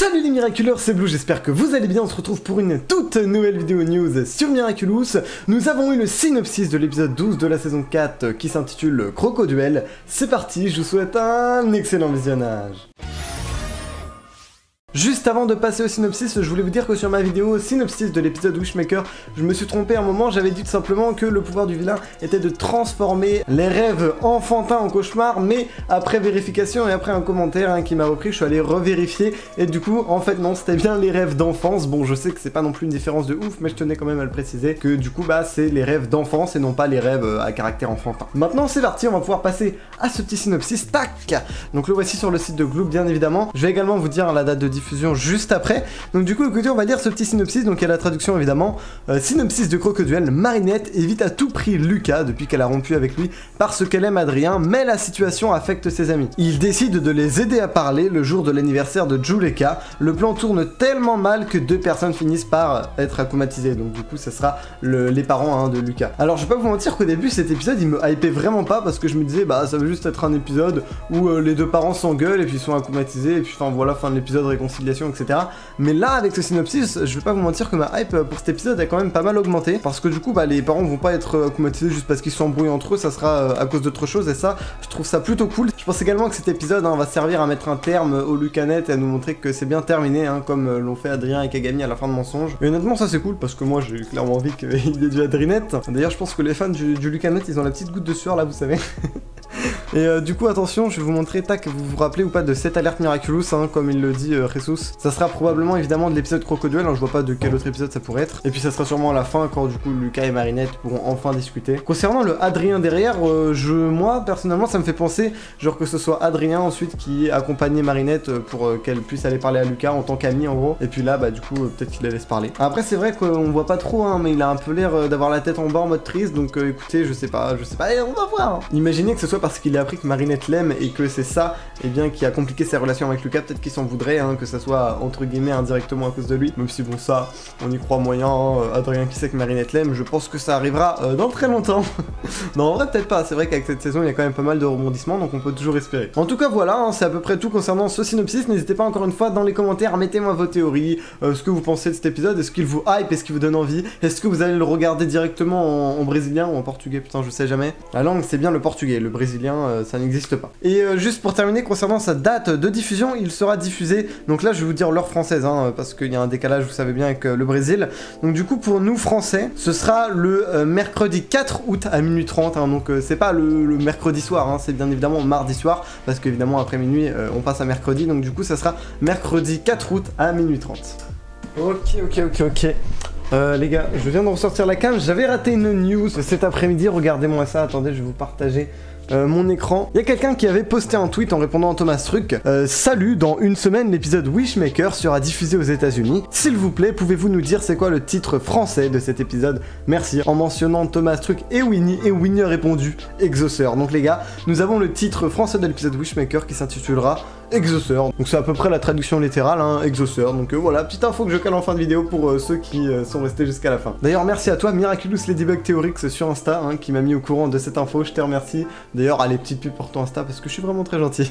Salut les Miraculeurs, c'est Blue, j'espère que vous allez bien. On se retrouve pour une toute nouvelle vidéo news sur Miraculous. Nous avons eu le synopsis de l'épisode 12 de la saison 4 qui s'intitule Crocoduel. C'est parti, je vous souhaite un excellent visionnage. Juste avant de passer au synopsis, je voulais vous dire que sur ma vidéo synopsis de l'épisode Wishmaker, je me suis trompé un moment, j'avais dit tout simplement que le pouvoir du vilain était de transformer les rêves enfantins en cauchemars, mais après vérification et après un commentaire qui m'a repris, je suis allé revérifier, et du coup, en fait non, c'était bien les rêves d'enfance. Bon, je sais que c'est pas non plus une différence de ouf, mais je tenais quand même à le préciser, que du coup, bah, c'est les rêves d'enfance et non pas les rêves à caractère enfantin. Maintenant, c'est parti, on va pouvoir passer à ce petit synopsis, tac. Donc le voici sur le site de Gloop, bien évidemment. Je vais également vous dire la date de diffusion juste après. Donc du coup, écoutez, on va lire ce petit synopsis. Donc il y a la traduction évidemment. Synopsis de Crocoduel. Marinette évite à tout prix Lucas depuis qu'elle a rompu avec lui parce qu'elle aime Adrien, mais la situation affecte ses amis. Il décide de les aider à parler le jour de l'anniversaire de Juleka. Le plan tourne tellement mal que deux personnes finissent par être acclimatisées. Donc du coup, ça sera les parents de Lucas. Alors je vais pas vous mentir qu'au début, cet épisode, il me hypait vraiment pas parce que je me disais, bah ça veut juste être un épisode où les deux parents s'engueulent et puis ils sont acclimatisés et puis enfin voilà, fin de l'épisode, réconciliation, etc. Mais là, avec ce synopsis, je vais pas vous mentir que ma hype pour cet épisode a quand même pas mal augmenté parce que du coup, bah les parents vont pas être acclimatisés juste parce qu'ils s'embrouillent entre eux, ça sera à cause d'autre chose et ça, je trouve ça plutôt cool. Je pense également que cet épisode va servir à mettre un terme au Lucanet et à nous montrer que c'est bien terminé, comme l'ont fait Adrien et Kagami à la fin de Mensonge. Et honnêtement, ça c'est cool parce que moi j'ai clairement envie qu'il y ait du Adrinette. D'ailleurs, je pense que les fans du Lucanet, ils ont la petite goutte de sueur là, vous savez. Et du coup, attention, je vais vous montrer, tac, vous vous rappelez ou pas de cette alerte Miraculous, comme il le dit Jesus. Ça sera probablement évidemment de l'épisode Crocoduel, je vois pas de quel autre épisode ça pourrait être. Et puis ça sera sûrement à la fin quand du coup Lucas et Marinette pourront enfin discuter. Concernant le Adrien derrière, moi personnellement ça me fait penser genre que ce soit Adrien ensuite qui accompagnait Marinette pour qu'elle puisse aller parler à Lucas en tant qu'ami en gros. Et puis là bah du coup peut-être qu'il la laisse parler. Après c'est vrai qu'on voit pas trop mais il a un peu l'air d'avoir la tête en bas en mode triste, donc écoutez, je sais pas, on va voir. Imaginez que ce soit parce qu'il a appris que Marinette l'aime et que c'est ça qui a compliqué ses relations avec Lucas, peut-être qu'il s'en voudrait que ça soit entre guillemets indirectement à cause de lui, même si bon ça on y croit moyen, Adrien qui sait que Marinette l'aime, je pense que ça arrivera dans très longtemps. Non en vrai peut-être pas, c'est vrai qu'avec cette saison il y a quand même pas mal de rebondissements donc on peut toujours espérer. En tout cas voilà, c'est à peu près tout concernant ce synopsis. N'hésitez pas encore une fois dans les commentaires, mettez-moi vos théories, ce que vous pensez de cet épisode, est-ce qu'il vous hype, est-ce qu'il vous donne envie, est-ce que vous allez le regarder directement en brésilien ou en portugais, putain je sais jamais. La langue c'est bien le portugais, le brésilien ça n'existe pas. Et juste pour terminer, concernant sa date de diffusion, il sera diffusé, donc là je vais vous dire l'heure française, parce qu'il y a un décalage, vous savez bien, avec le Brésil. Donc du coup pour nous français, ce sera le mercredi 4 août à minuit 30, donc c'est pas le mercredi soir, c'est bien évidemment mardi soir, parce qu'évidemment après minuit on passe à mercredi, donc du coup ça sera mercredi 4 août à minuit 30. Ok. Les gars, je viens de ressortir la cam, j'avais raté une news cet après-midi, regardez-moi ça, attendez, je vais vous partager mon écran. Il y a quelqu'un qui avait posté un tweet en répondant à Thomas Truc. Salut, dans une semaine, l'épisode Wishmaker sera diffusé aux États-Unis. S'il vous plaît, pouvez-vous nous dire c'est quoi le titre français de cet épisode? Merci. En mentionnant Thomas Truc et Winnie a répondu Exauceur. Donc les gars, nous avons le titre français de l'épisode Wishmaker qui s'intitulera Exauceur. Donc c'est à peu près la traduction littérale, Exauceur. Donc voilà, petite info que je cale en fin de vidéo pour ceux qui sont restés jusqu'à la fin. D'ailleurs, merci à toi, Miraculous Ladybug Theorix sur Insta, qui m'a mis au courant de cette info. Je te remercie. D'ailleurs, allez, petite pub pour ton Insta parce que je suis vraiment très gentil.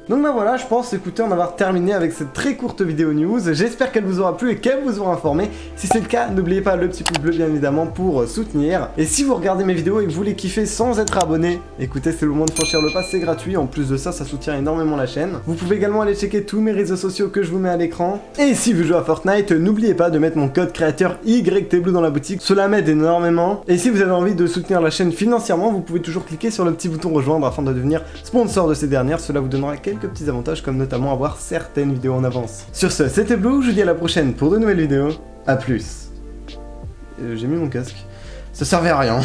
Donc bah voilà, je pense, écoutez, en avoir terminé avec cette très courte vidéo news. J'espère qu'elle vous aura plu et qu'elle vous aura informé. Si c'est le cas, n'oubliez pas le petit pouce bleu bien évidemment pour soutenir. Et si vous regardez mes vidéos et que vous les kiffez sans être abonné, écoutez, c'est le moment de franchir le pas, c'est gratuit. En plus de ça, ça soutient énormément la chaîne. Vous pouvez également aller checker tous mes réseaux sociaux que je vous mets à l'écran. Et si vous jouez à Fortnite, n'oubliez pas de mettre mon code créateur YTBlue dans la boutique. Cela m'aide énormément. Et si vous avez envie de soutenir la chaîne financièrement, vous pouvez toujours cliquer sur le petit bouton rejoindre afin de devenir sponsor de ces dernières. Cela vous donnera quelques petits avantages comme notamment avoir certaines vidéos en avance. Sur ce, c'était Blue, je vous dis à la prochaine pour de nouvelles vidéos. A plus. J'ai mis mon casque. Ça servait à rien.